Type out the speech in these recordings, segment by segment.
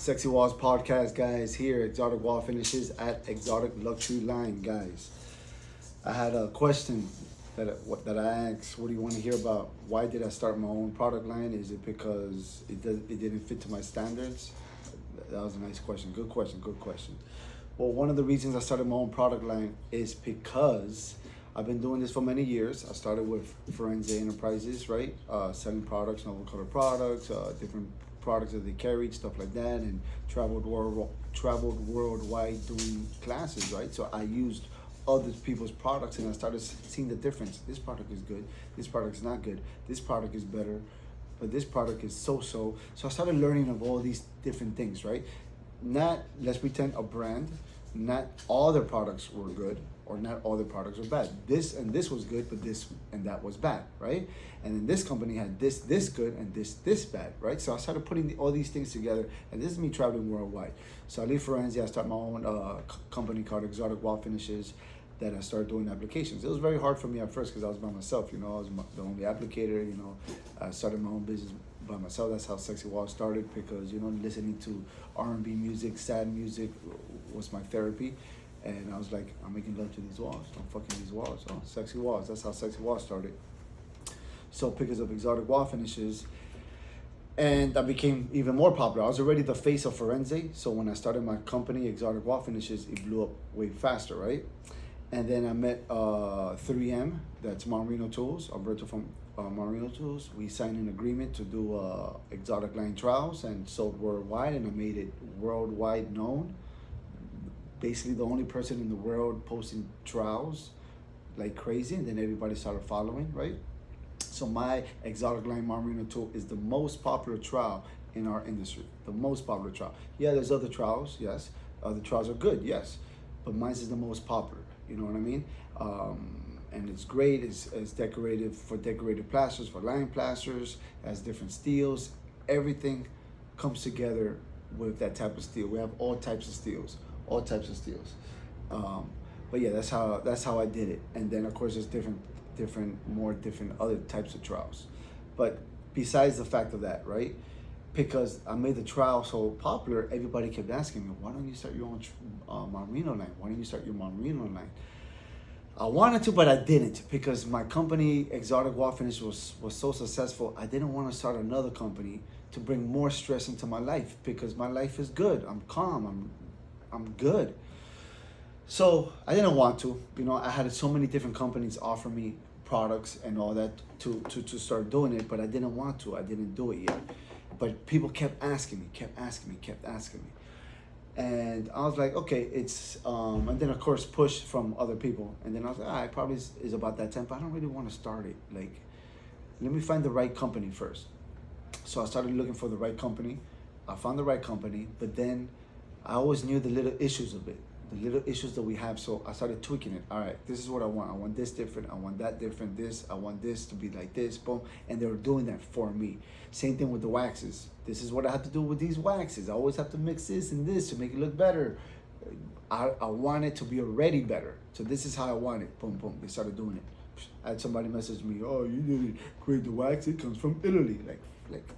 Sexywalls Podcast, guys. Here, Exotic Wall Finishes at Exotic Luxury Line, guys. I had a question that I asked. What do you want to hear about? Why did I start my own product line? Is it because it didn't fit to my standards? That was a nice question. Good question. Good question. Well, one of the reasons I started my own product line is because I've been doing this for many years. I started with Forensic Enterprises, right? Selling products, novel color products, different products that they carried, stuff like that, and traveled worldwide doing classes, right? So I used other people's products and I started seeing the difference. This product is good. This product is not good. This product is better, but this product is so-so. So I started learning of all these different things, right? Not, let's pretend, a brand. Not all their products were good, or not all their products were bad. This and this was good, but this and that was bad, right? And then this company had this good, and this bad, right? So I started putting all these things together, and this is me traveling worldwide. So I leave Forensic, I start my own company called Exotic Wall Finishes, that I started doing applications. It was very hard for me at first because I was by myself, I was the only applicator, I started my own business by myself. That's how Sexy Walls started, because, listening to R&B music, sad music was my therapy. And I was like, I'm making love to these walls. I'm fucking these walls. Oh, Sexy Walls. That's how Sexy Walls started. So because of Exotic Wall Finishes, and I became even more popular. I was already the face of Forensic. So when I started my company, Exotic Wall Finishes, it blew up way faster, right? And then I met 3M, that's Marino Tools, Alberto from Marino Tools. We signed an agreement to do exotic line trials and sold worldwide, and I made it worldwide known. Basically the only person in the world posting trials like crazy, and then everybody started following, right? So my exotic line Marino tool is the most popular trowel in our industry, the most popular trowel. Yeah, there's other trowels, yes. Other trowels are good, yes. But mine is the most popular, you know what I mean? And it's great, it's decorative for decorative plasters, for line plasters, has different steels. Everything comes together with that type of steel. We have all types of steels. But yeah, that's how I did it. And then of course there's different other types of trowels. But besides the fact of that, right? Because I made the trowel so popular, everybody kept asking me, why don't you start your own Marino line? Why don't you start your Marino line? I wanted to, but I didn't, because my company, Exotic Wall Finish, was so successful. I didn't want to start another company to bring more stress into my life, because my life is good. I'm calm. I'm good. So I didn't want to. I had so many different companies offer me products and all that to start doing it, but I didn't want to. I didn't do it yet. But people kept asking me. And I was like, okay, it's, and then of course push from other people. And then I was like, it probably is about that time, but I don't really want to start it. Like, let me find the right company first. So I started looking for the right company. I found the right company, but then I always knew the little issues of it, the little issues that we have. So I started tweaking it. All right, this is what I want. I want this different. I want that different. I want this to be like this, boom. And they were doing that for me. Same thing with the waxes. This is what I have to do with these waxes. I always have to mix this and this to make it look better. I want it to be already better. So this is how I want it. Boom, boom. They started doing it. I had somebody message me, oh, you didn't create the wax. It comes from Italy. Like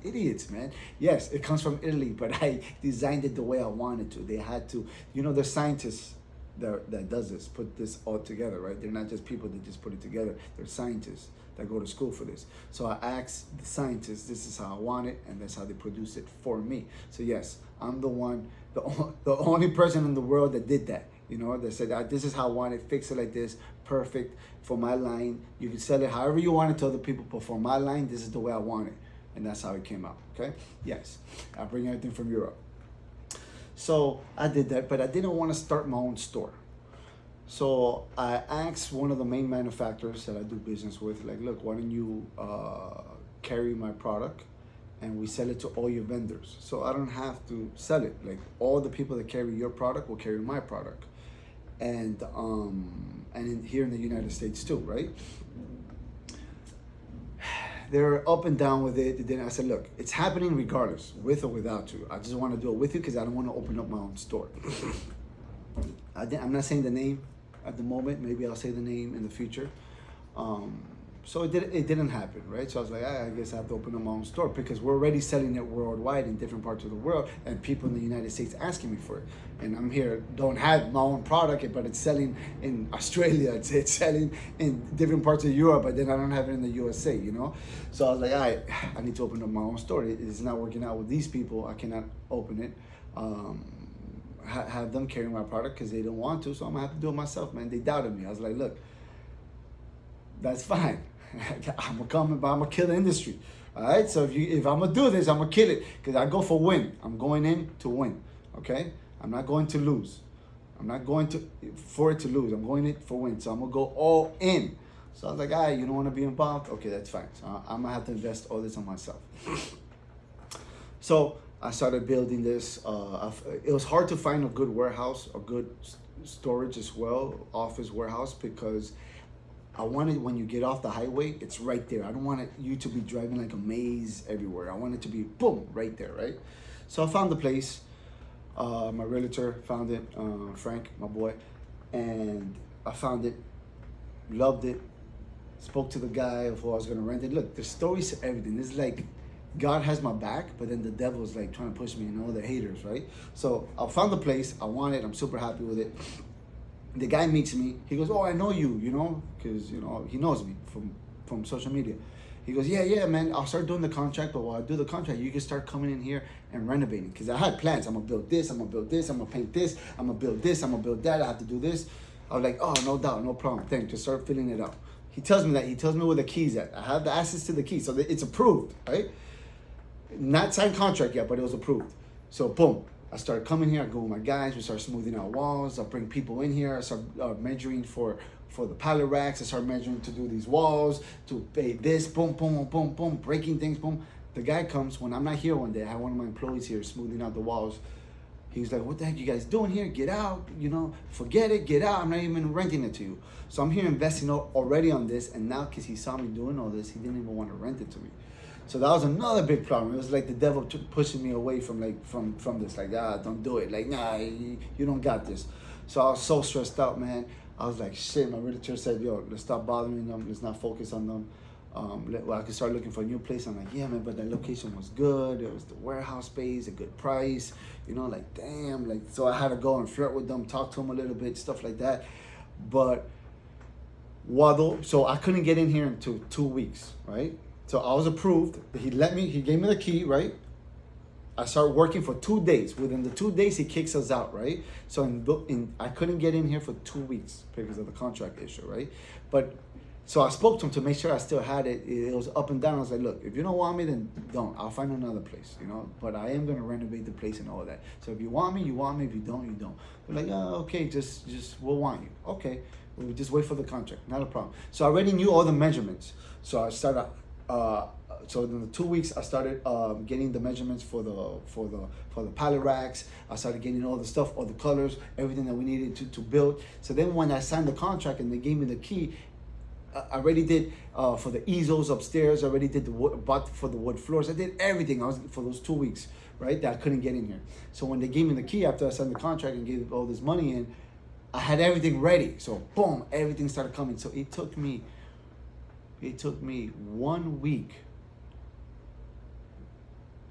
idiots, man. Yes, it comes from Italy, but I designed it the way I wanted to. They had to, there's scientists that does this, put this all together, right? They're not just people that just put it together. They're scientists that go to school for this. So I asked the scientists, this is how I want it, and that's how they produce it for me. So yes, I'm the one, the only person in the world that did that. They said, this is how I want it, fix it like this, perfect for my line. You can sell it however you want it to other people, but for my line, this is the way I want it. And that's how it came out, okay? Yes, I bring everything from Europe. So I did that, but I didn't want to start my own store. So I asked one of the main manufacturers that I do business with, like, look, why don't you carry my product and we sell it to all your vendors? So I don't have to sell it. Like, all the people that carry your product will carry my product. And here in the United States too, right? They're up and down with it. Then I said, look, it's happening regardless, with or without you. I just want to do it with you because I don't want to open up my own store. I'm not saying the name at the moment. Maybe I'll say the name in the future. So it didn't happen, right? So I was like, I guess I have to open up my own store because we're already selling it worldwide in different parts of the world, and people in the United States asking me for it. And I'm here, don't have my own product, but it's selling in Australia, it's selling in different parts of Europe, but then I don't have it in the USA, you know? So I was like, all right, I need to open up my own store. It's not working out with these people. I cannot open it. Have them carry my product because they don't want to, so I'm gonna have to do it myself, man. They doubted me. I was like, look, that's fine. I'm gonna come, but I'm gonna kill the industry. All right. So if I'm gonna do this, I'm gonna kill it because I go for win. I'm going in to win. Okay. I'm not going to lose. I'm not going to for it to lose. I'm going in for win. So I'm gonna go all in. So I was like, all right, you don't want to be involved? Okay, that's fine. So I'm gonna have to invest all this on myself. So I started building this. It was hard to find a good warehouse, a good storage as well, office warehouse, because I wanted when you get off the highway, it's right there. I don't want you to be driving like a maze everywhere. I want it to be boom, right there, right? So I found the place. My realtor found it, Frank, my boy, and I found it, loved it, spoke to the guy of who I was gonna rent it. Look, the stories to everything. It's like God has my back, but then the devil's like trying to push me and all the haters, right? So I found the place, I want it, I'm super happy with it. The guy meets me. He goes, "Oh, I know you, you know, because you know he knows me from social media." He goes, "Yeah, man. I'll start doing the contract, but while I do the contract, you can start coming in here and renovating." Because I had plans. I'm gonna build this. I'm gonna build this. I'm gonna paint this. I'm gonna build this. I'm gonna build that. I have to do this. I was like, "Oh, no doubt, no problem. Thanks. Just start filling it out." He tells me that. He tells me where the keys at. I have the access to the keys, so it's approved, right? Not signed contract yet, but it was approved. So boom. I started coming here, I go with my guys, we start smoothing out walls, I bring people in here, I start measuring for the pallet racks, I start measuring to do these walls, to pay this, boom, boom, boom, boom, breaking things, boom. The guy comes, when I'm not here one day, I have one of my employees here smoothing out the walls. He's like, "What the heck you guys doing here? Get out, you know, forget it, get out, I'm not even renting it to you." So I'm here investing already on this, and now because he saw me doing all this, he didn't even want to rent it to me. So that was another big problem. It was like the devil pushing me away from this. Like, don't do it. Like, nah, you don't got this. So I was so stressed out, man. I was like, shit. My realtor said, "Yo, let's stop bothering them. Let's not focus on them. I could start looking for a new place." I'm like, "Yeah, man, but the location was good. It was the warehouse space, a good price. You know, like, damn. Like, so I had to go and flirt with them, talk to them a little bit, stuff like that. But so I couldn't get in here until 2 weeks, right? So I was approved. He gave me the key, right? I started working for 2 days. Within the 2 days, he kicks us out, right? So I couldn't get in here for 2 weeks because of the contract issue, right? But so I spoke to him to make sure I still had it. It was up and down. I was like, "Look, if you don't want me, then don't. I'll find another place, you know. But I am gonna renovate the place and all that. So if you want me, you want me. If you don't, you don't." They're like, "Oh, okay, just we'll want you." Okay, we'll just wait for the contract. Not a problem. So I already knew all the measurements. So I started. So in the 2 weeks, I started getting the measurements for the pallet racks. I started getting all the stuff, all the colors, everything that we needed to build. So then when I signed the contract and they gave me the key, I already did for the easels upstairs. I already did bought for the wood floors. I did everything. I was for those 2 weeks, right? That I couldn't get in here. So when they gave me the key after I signed the contract and gave all this money in, I had everything ready. So boom, everything started coming. So it took me 1 week.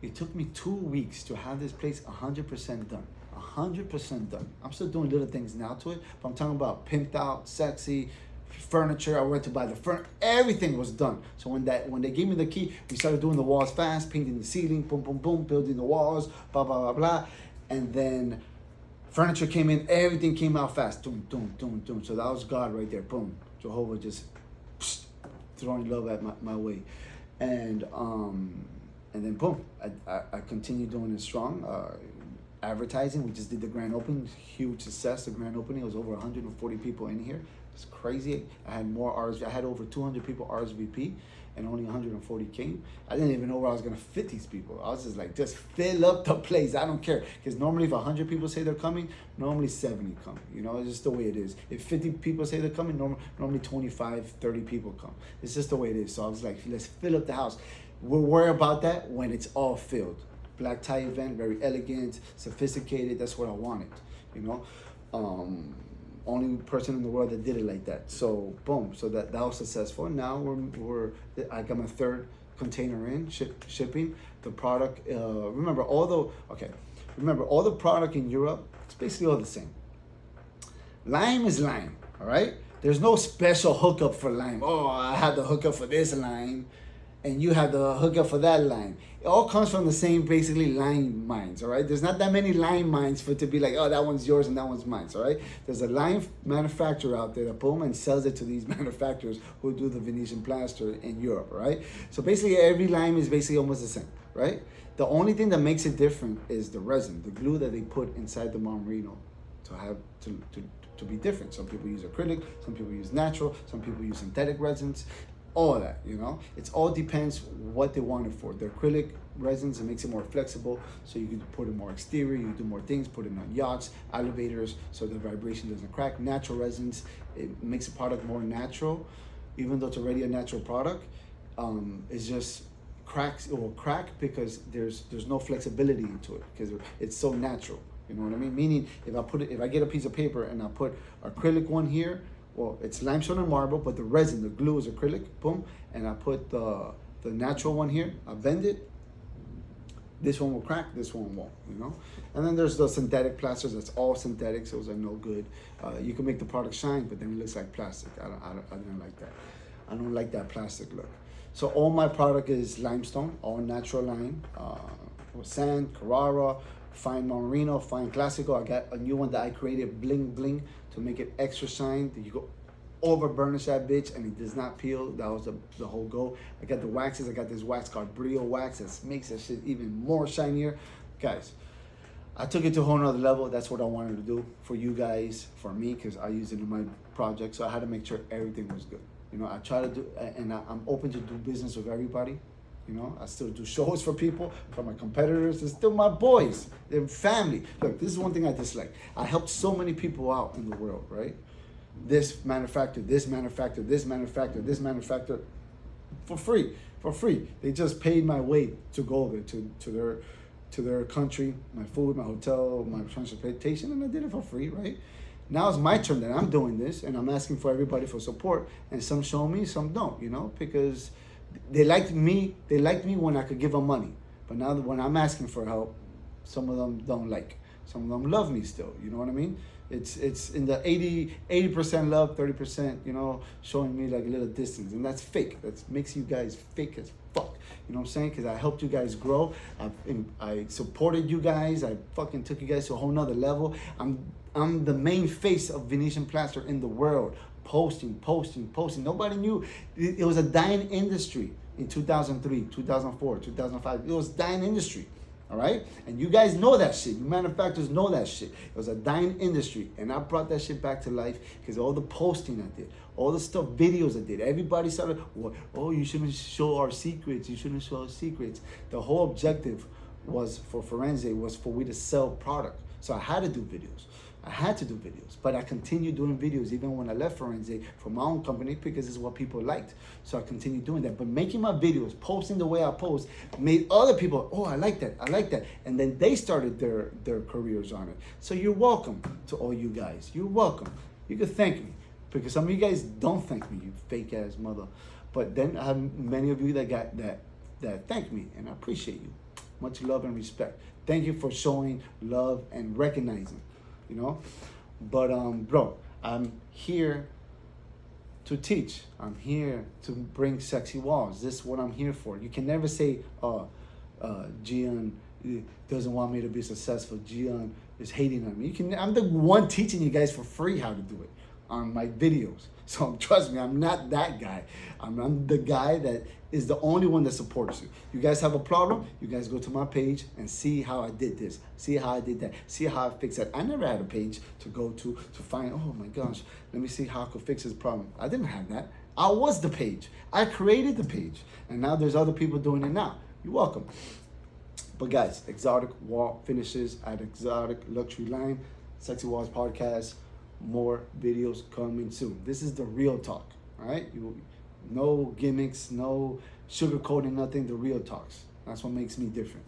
It took me 2 weeks to have this place 100% done. 100% done. I'm still doing little things now to it, but I'm talking about pimped out, sexy, furniture. I went to buy the furniture. Everything was done. So when they gave me the key, we started doing the walls fast, painting the ceiling, boom, boom, boom, building the walls, blah, blah, blah, blah. And then furniture came in, everything came out fast. Doom, doom, doom, doom. So that was God right there. Boom. Jehovah just throwing love at my way. And then boom, I continued doing it strong. Advertising, we just did the grand opening, huge success. The grand opening, it was over 140 people in here. It's crazy. I had more RSVP. I had over 200 people RSVP, and only 140 came. I didn't even know where I was gonna fit these people. I was just like, just fill up the place. I don't care, because normally if 100 people say they're coming, normally 70 come. You know, it's just the way it is. If 50 people say they're coming, normally 25, 30 people come. It's just the way it is. So I was like, let's fill up the house. We'll worry about that when it's all filled. Black tie event, very elegant, sophisticated. That's what I wanted, you know. only person in the world that did it like that. So boom, so that was successful. Now I got my third container in shipping the product. Remember all the product in Europe. It's basically all the same. Lime is lime, all right? There's no special hookup for lime. Oh, I have the hookup for this lime, and you have the hookup for that lime. It all comes from the same, basically, lime mines, all right? There's not that many lime mines for it to be like, oh, that one's yours and that one's mine, all right? There's a lime manufacturer out there that boom and sells it to these manufacturers who do the Venetian plaster in Europe, right? So basically, every lime is basically almost the same, right? The only thing that makes it different is the resin, the glue that they put inside the marino to be different. Some people use acrylic, some people use natural, some people use synthetic resins, all of that, you know? It all depends what they want it for. The acrylic resins, it makes it more flexible, so you can put it more exterior, you can do more things, put it on yachts, elevators, so the vibration doesn't crack. Natural resins, it makes the product more natural, even though it's already a natural product. It's just cracks, it will crack because there's no flexibility into it, because it's so natural. You know what I mean? Meaning, if I get a piece of paper and I put acrylic one here, well, it's limestone and marble, but the resin, the glue is acrylic, boom, and I put the natural one here, I bend it, this one will crack, this one won't, you know? And then there's the synthetic plasters, that's all synthetic, so those are no good. You can make the product shine, but then it looks like plastic. I don't like that. I don't like that plastic look. So all my product is limestone, all natural lime, sand, Carrara, fine Marino, fine Classico. I got a new one that I created, Bling Bling, to make it extra shine. You go over burnish that bitch and it does not peel. That was the whole goal. I got the waxes. I got this wax called Brio Wax that makes that shit even more shinier. Guys, I took it to a whole nother level. That's what I wanted to do for you guys, for me, because I use it in my project. So I had to make sure everything was good. You know, I try to do, and I'm open to do business with everybody. You know, I still do shows for people, for my competitors. They're still my boys. They're family. Look, this is one thing I dislike. I helped so many people out in the world, right? This manufacturer, this manufacturer, this manufacturer, this manufacturer, for free. They just paid my way to go over to their country, my food, my hotel, my transportation, and I did it for free, right? Now it's my turn that I'm doing this, and I'm asking for everybody for support, and some show me, some don't, you know, because they liked me when I could give them money. But now when I'm asking for help, some of them don't like. Some of them love me still, you know what I mean? It's in the 80% love, 30%, you know, showing me like a little distance. And that's fake. That makes you guys fake as fuck. You know what I'm saying? Because I helped you guys grow. I supported you guys. I fucking took you guys to a whole nother level. I'm the main face of Venetian plaster in the world. Posting. Nobody knew. It was a dying industry in 2003, 2004, 2005. It was a dying industry, all right? And you guys know that shit. You manufacturers know that shit. It was a dying industry. And I brought that shit back to life because all the posting I did, all the stuff, videos I did, everybody started, oh, you shouldn't show our secrets. You shouldn't show our secrets. The whole objective was for Forense, was for we to sell product. So I had to do videos. But I continued doing videos even when I left Forense for my own company because it's what people liked. So I continued doing that. But making my videos, posting the way I post, made other people, oh, I like that. And then they started their careers on it. So you're welcome to all you guys. You're welcome. You can thank me because some of you guys don't thank me, you fake ass mother. But then I have many of you that thank me, and I appreciate you. Much love and respect. Thank you for showing love and recognizing. You know, but bro, I'm here to teach. I'm here to bring sexy walls. This is what I'm here for. You can never say, Gian doesn't want me to be successful. Gian is hating on me. I'm the one teaching you guys for free how to do it on my videos. So trust me, I'm not that guy. I'm the guy that is the only one that supports you. You guys have a problem, you guys go to my page and see how I did this, see how I did that, see how I fixed that. I never had a page to go to find, oh my gosh, let me see how I could fix this problem. I didn't have that. I was the page. I created the page. And now there's other people doing it now. You're welcome. But guys, exotic wall finishes at Exotic Luxury Line, Sexywalls Podcast. More videos coming soon. This is the real talk, all right? No gimmicks, no sugarcoating, nothing. The real talks. That's what makes me different.